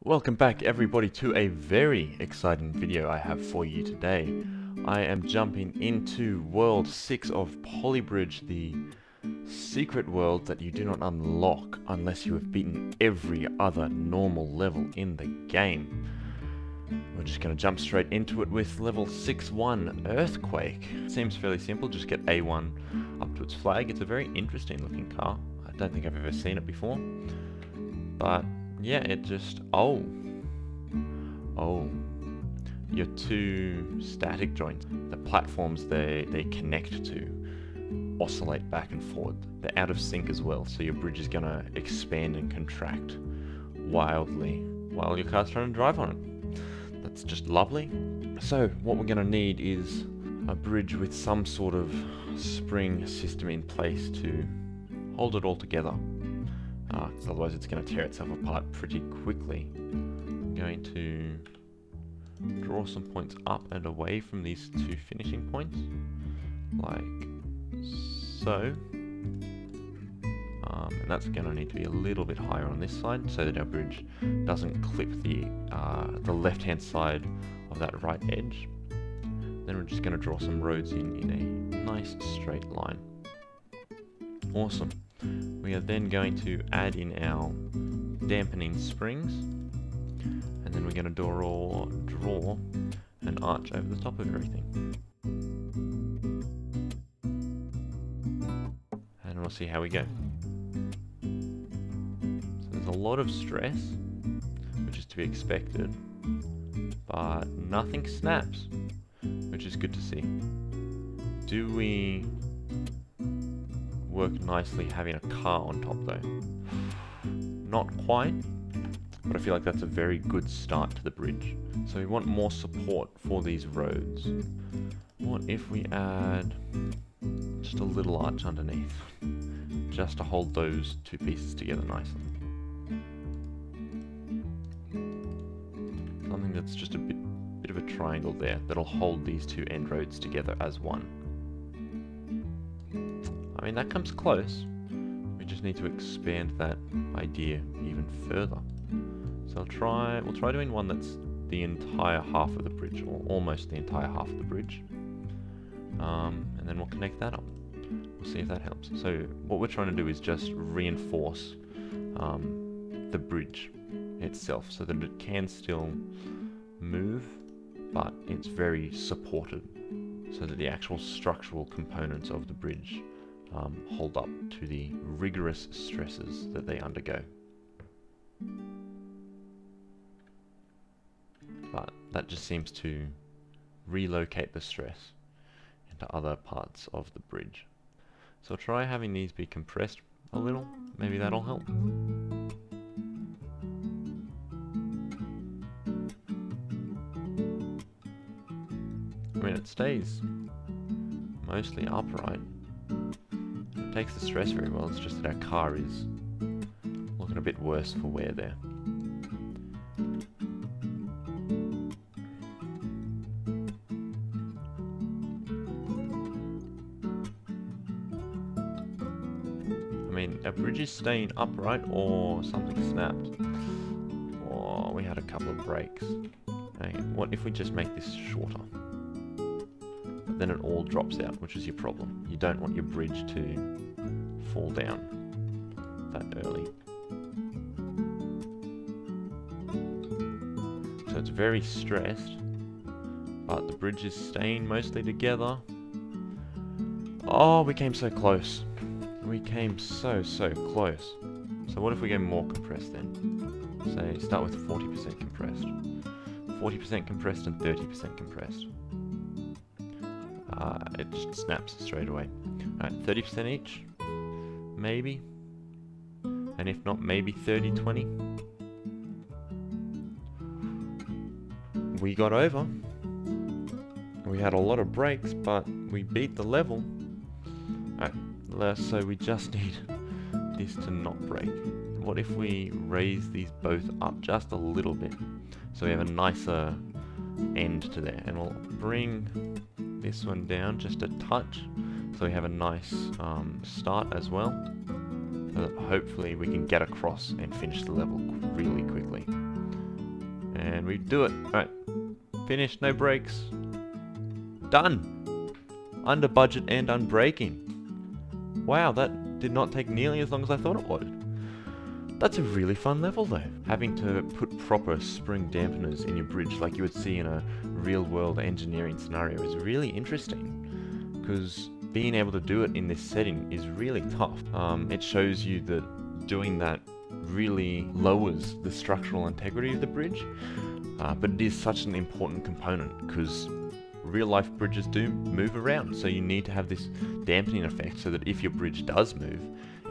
Welcome back everybody to a very exciting video I have for you today. I am jumping into World 6 of Polybridge, the secret world that you do not unlock unless you have beaten every other normal level in the game. We're just going to jump straight into it with level 6-1 Earthquake. Seems fairly simple, just get A1 up to its flag. It's a very interesting looking car. I don't think I've ever seen it before. But yeah, it just... Oh, your two static joints, the platforms they connect to, oscillate back and forth. They're out of sync as well, so your bridge is going to expand and contract wildly while your car's trying to drive on it. That's just lovely. So what we're going to need is a bridge with some sort of spring system in place to hold it all together. Because otherwise it's going to tear itself apart pretty quickly. I'm going to draw some points up and away from these two finishing points, like so. And that's going to need to be a little bit higher on this side so that our bridge doesn't clip the left-hand side of that right edge. Then we're just going to draw some roads in a nice straight line. Awesome. We are then going to add in our dampening springs, and then we're going to draw an arch over the top of everything. And we'll see how we go. So there's a lot of stress, which is to be expected, but nothing snaps, which is good to see. Do we work nicely having a car on top though? Not quite, but I feel like that's a very good start to the bridge. So we want more support for these roads. What if we add just a little arch underneath, just to hold those two pieces together nicely? Something that's just a bit of a triangle there that'll hold these two end roads together as one. I mean, that comes close. We just need to expand that idea even further. So we'll try doing one that's the entire half of the bridge, or almost the entire half of the bridge. And then we'll connect that up. We'll see if that helps. So what we're trying to do is just reinforce the bridge itself so that it can still move, but it's very supported, so that the actual structural components of the bridge hold up to the rigorous stresses that they undergo. But that just seems to relocate the stress into other parts of the bridge. So I'll try having these be compressed a little, maybe that'll help. I mean, it stays mostly upright. It takes the stress very well, it's just that our car is looking a bit worse for wear there. I mean, our bridge is staying upright, or something snapped, or we had a couple of breaks. Okay, what if we just make this shorter? But then it all drops out, which is your problem. You don't want your bridge to fall down that early. So it's very stressed, but the bridge is staying mostly together. Oh, we came so close. We came so close. So what if we go more compressed then? Say, start with 40% compressed. 40% compressed and 30% compressed. It just snaps straight away. Alright, 30% each? Maybe? And if not, maybe 30-20? We got over. We had a lot of breaks, but we beat the level. Alright, so we just need this to not break. What if we raise these both up just a little bit, so we have a nicer end to there, and we'll bring this one down just a touch, so we have a nice start as well, so that hopefully we can get across and finish the level really quickly. And we do it. Alright. Finished, no breaks. Done! Under budget and unbreaking. Wow, that did not take nearly as long as I thought it would. That's a really fun level though. Having to put proper spring dampeners in your bridge like you would see in a real-world engineering scenario is really interesting. Because being able to do it in this setting is really tough. It shows you that doing that really lowers the structural integrity of the bridge. But it is such an important component because real-life bridges do move around. So you need to have this dampening effect so that if your bridge does move,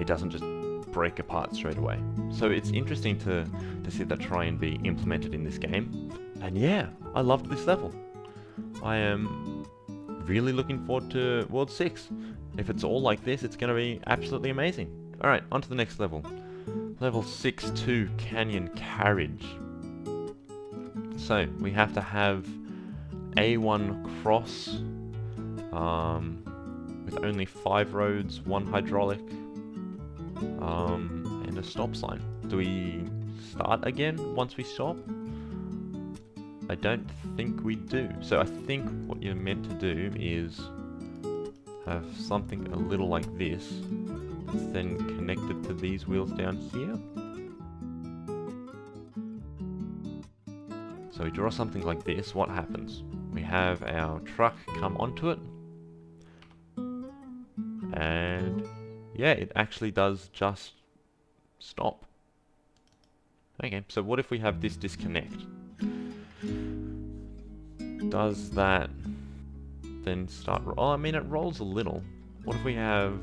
it doesn't just break apart straight away. So it's interesting to see that try and be implemented in this game. And yeah, I loved this level. I am really looking forward to World 6. If it's all like this, it's going to be absolutely amazing. Alright, on to the next level. Level 6-2 Canyon Carriage. So we have to have A1 cross with only 5 roads, 1 hydraulic, and a stop sign. Do we start again once we stop? I don't think we do. So I think what you're meant to do is have something a little like this that's then connected to these wheels down here. So we draw something like this. What happens? We have our truck come onto it, and yeah, it actually does just stop. Okay, so what if we have this disconnect? Does that then start? Oh, I mean, it rolls a little. What if we have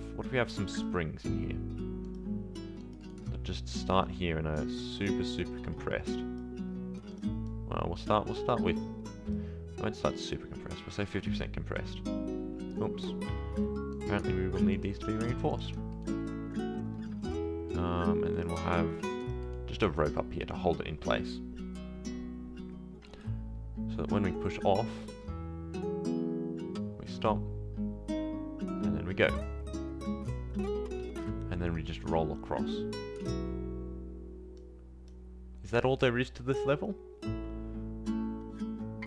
some springs in here that just start here and are super compressed? Well, we'll start with. I won't start super compressed. We'll say 50% compressed. Oops. Apparently we will need these to be reinforced. And then we'll have just a rope up here to hold it in place. So that when we push off, we stop, and then we go. And then we just roll across. Is that all there is to this level?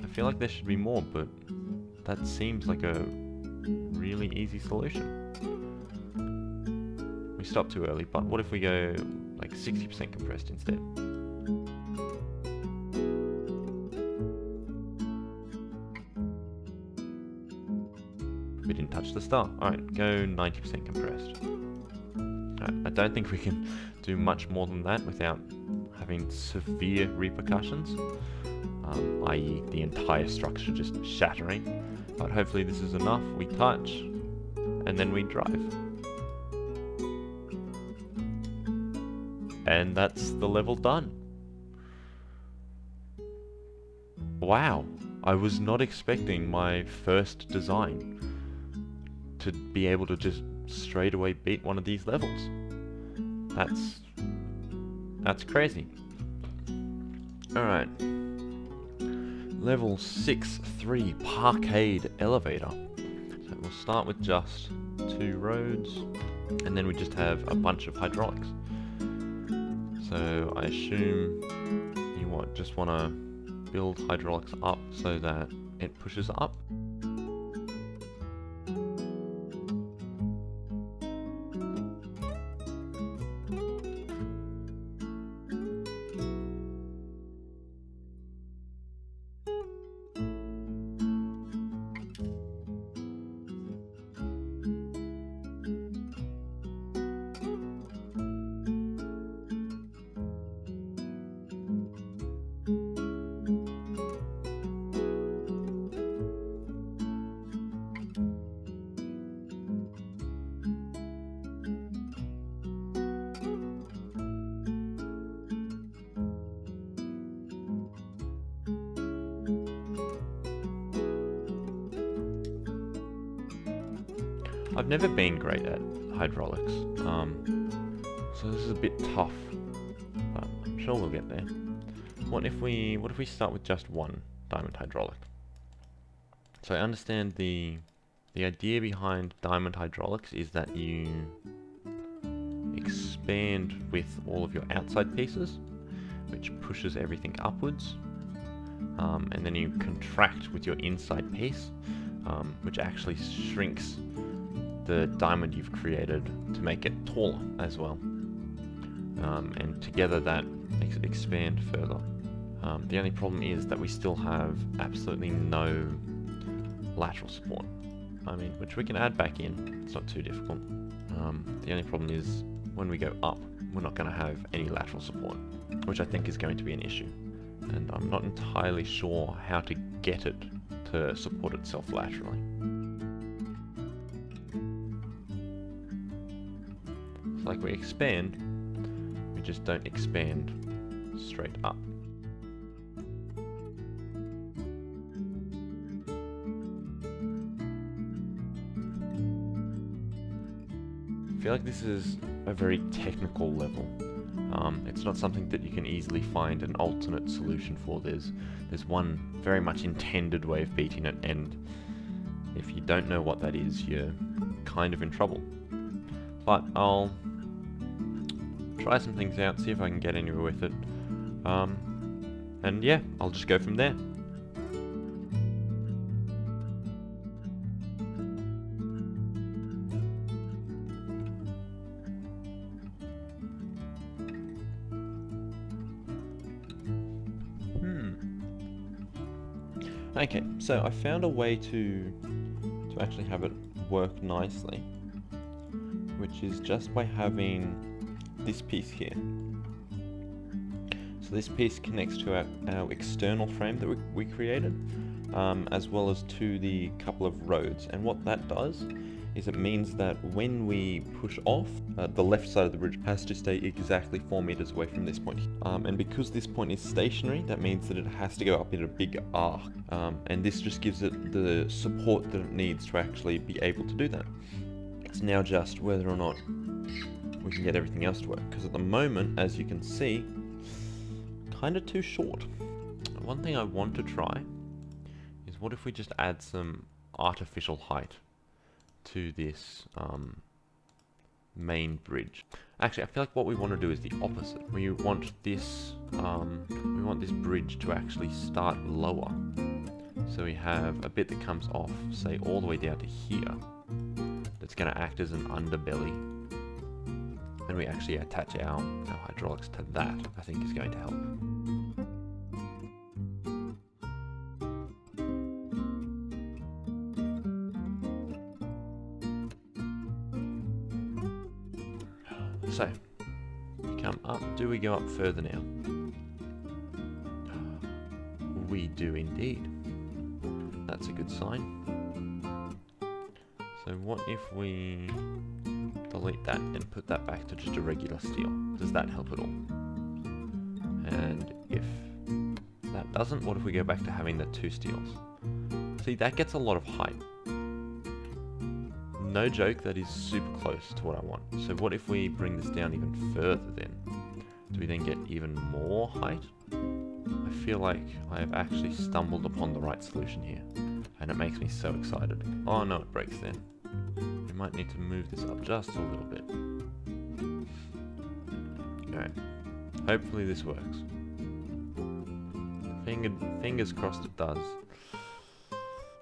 I feel like there should be more, but that seems like a really easy solution. We stopped too early, but what if we go like 60% compressed instead? We didn't touch the star. Alright, go 90% compressed. Alright, I don't think we can do much more than that without having severe repercussions. I.e. the entire structure just shattering. But hopefully this is enough. We touch, and then we drive. And that's the level done. Wow, I was not expecting my first design to be able to just straight away beat one of these levels. That's crazy. Alright. Level 6-3 Parkade Elevator. So we'll start with just 2 roads, and then we just have a bunch of hydraulics. So I assume you just want to build hydraulics up so that it pushes up. I've never been great at hydraulics, so this is a bit tough, but I'm sure we'll get there. What if we start with just 1 diamond hydraulic? So I understand the idea behind diamond hydraulics is that you expand with all of your outside pieces, which pushes everything upwards. and then you contract with your inside piece, which actually shrinks the diamond you've created to make it taller as well. And together that makes it expand further. The only problem is that we still have absolutely no lateral support. I mean, which we can add back in, it's not too difficult. The only problem is when we go up, we're not going to have any lateral support, which I think is going to be an issue. And I'm not entirely sure how to get it to support itself laterally. So like we expand, we just don't expand straight up. I feel like this is a very technical level. It's not something that you can easily find an alternate solution for. There's one very much intended way of beating it, and if you don't know what that is, you're kind of in trouble. But I'll try some things out, see if I can get anywhere with it. And yeah, I'll just go from there. Okay, so I found a way to actually have it work nicely, which is just by having this piece here. So this piece connects to our external frame that we created, as well as to the couple of roads. And what that does is it means that when we push off, the left side of the bridge has to stay exactly 4 meters away from this point. And because this point is stationary, that means that it has to go up in a big arc. And this just gives it the support that it needs to actually be able to do that. It's now just whether or not we can get everything else to work. Because at the moment, as you can see, kind of too short. One thing I want to try is what if we just add some artificial height to this main bridge. Actually, I feel like what we want to do is the opposite. We want this bridge to actually start lower. So we have a bit that comes off, say all the way down to here. That's going to act as an underbelly. And we actually attach our hydraulics to that. I think is going to help. So, we come up. Do we go up further now? We do indeed. That's a good sign. So what if we delete that and put that back to just a regular steel? Does that help at all? And if that doesn't, what if we go back to having the 2 steels? See, that gets a lot of height. No joke, that is super close to what I want. So what if we bring this down even further then? Do we then get even more height? I feel like I have actually stumbled upon the right solution here. And it makes me so excited. Oh no, it breaks then. We might need to move this up just a little bit. Alright. Hopefully this works. Fingers crossed it does.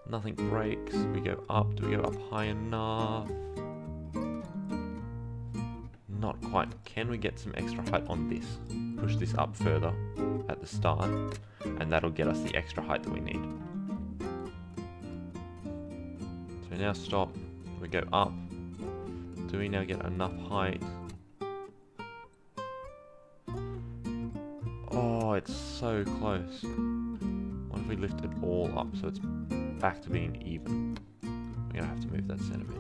Nothing breaks. We go up. Do we go up high enough? Not quite. Can we get some extra height on this? Push this up further at the start, and that'll get us the extra height that we need. So now stop. We go up. Do we now get enough height? Oh, it's so close. What if we lift it all up so it's back to being even? We're gonna have to move that center bit.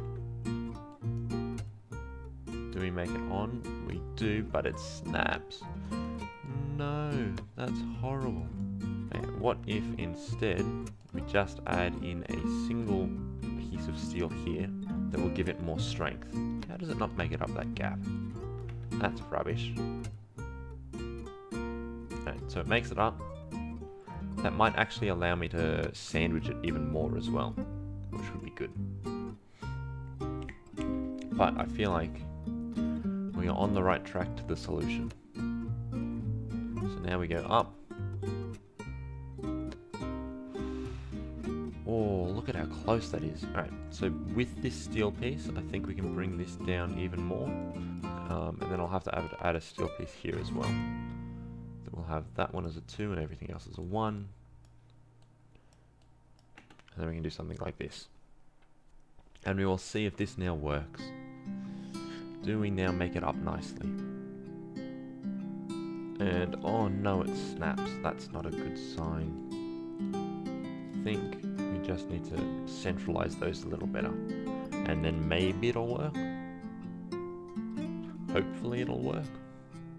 Do we make it on? We do, but it snaps. No, that's horrible. Okay, what if instead we just add in a single piece of steel here that will give it more strength? How does it not make it up that gap? That's rubbish. Okay, so it makes it up. That might actually allow me to sandwich it even more as well, which would be good. But I feel like we are on the right track to the solution. So now we go up. look at how close that is. Alright, so with this steel piece, I think we can bring this down even more. And then I'll have to add a steel piece here as well. Then we'll have that one as a 2 and everything else as a 1. And then we can do something like this. And we will see if this now works. Do we now make it up nicely? And oh no, it snaps. That's not a good sign. I think we just need to centralize those a little better. And then maybe it'll work. Hopefully it'll work.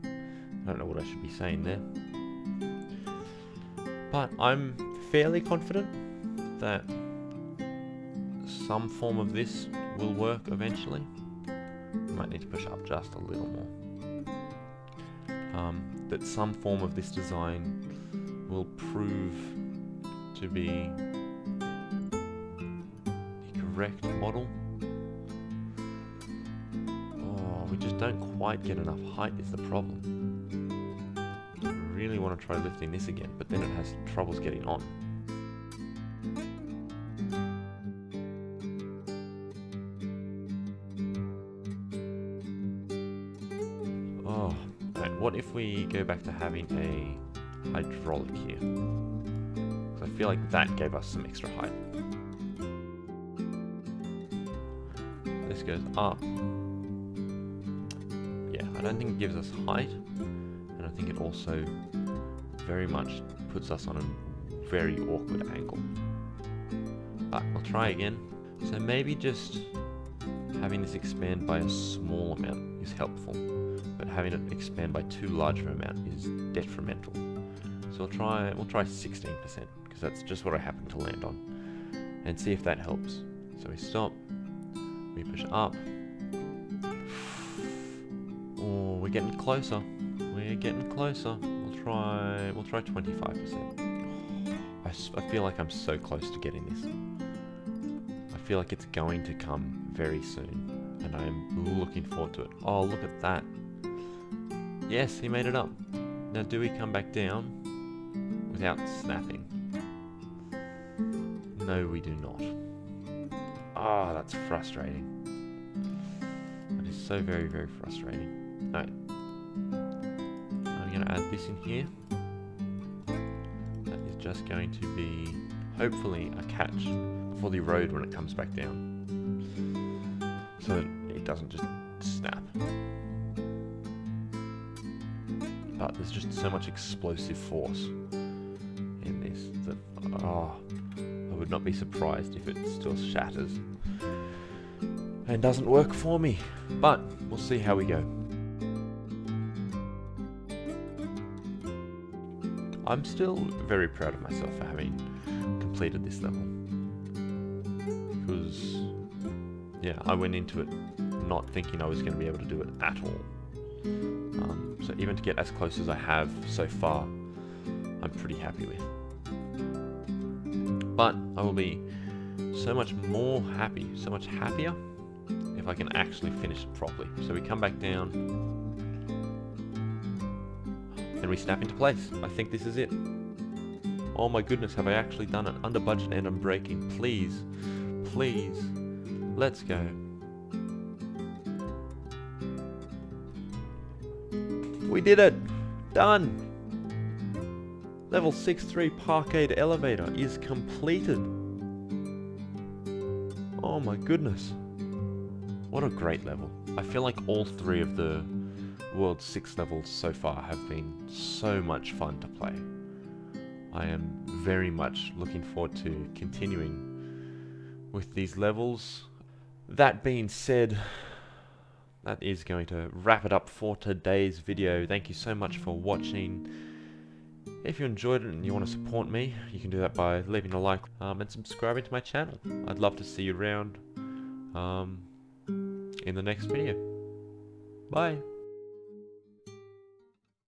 I don't know what I should be saying there. But I'm fairly confident that some form of this will work eventually. Might need to push up just a little more. That some form of this design will prove to be the correct model. Oh, we just don't quite get enough height is the problem. I really want to try lifting this again, but then it has troubles getting on. Oh, right, what if we go back to having a hydraulic here? Because I feel like that gave us some extra height. This goes up. Yeah, I don't think it gives us height, and I think it also very much puts us on a very awkward angle. But we'll try again. So maybe just having this expand by a small amount is helpful, but having it expand by too large of an amount is detrimental. So we'll try 16%, because that's just what I happen to land on, and see if that helps. So we stop, we push up. Oh, we're getting closer. We're getting closer. We'll try 25%. I feel like I'm so close to getting this. I feel like it's going to come very soon, and I'm looking forward to it. Oh, look at that. Yes, he made it up. Now do we come back down without snapping? No, we do not. Ah, oh, that's frustrating. That is so very, very frustrating. Alright. I'm going to add this in here. That is just going to be, hopefully, a catch for the road when it comes back down. So that it doesn't just snap. But there's just so much explosive force in this that, oh, I would not be surprised if it still shatters and doesn't work for me. But we'll see how we go. I'm still very proud of myself for having completed this level. Because, yeah, I went into it not thinking I was going to be able to do it at all. So even to get as close as I have so far, I'm pretty happy with. But I will be so much more happy, so much happier, if I can actually finish it properly. So we come back down, and we snap into place. I think this is it. Oh my goodness, have I actually done it? Under budget and I'm breaking. Please, please, let's go. We did it! Done! Level 6-3 Parkade elevator is completed. Oh my goodness. What a great level. I feel like all 3 of the World 6 levels so far have been so much fun to play. I am very much looking forward to continuing with these levels. That being said, that is going to wrap it up for today's video. Thank you so much for watching. If you enjoyed it and you want to support me, you can do that by leaving a like and subscribing to my channel. I'd love to see you around in the next video. Bye.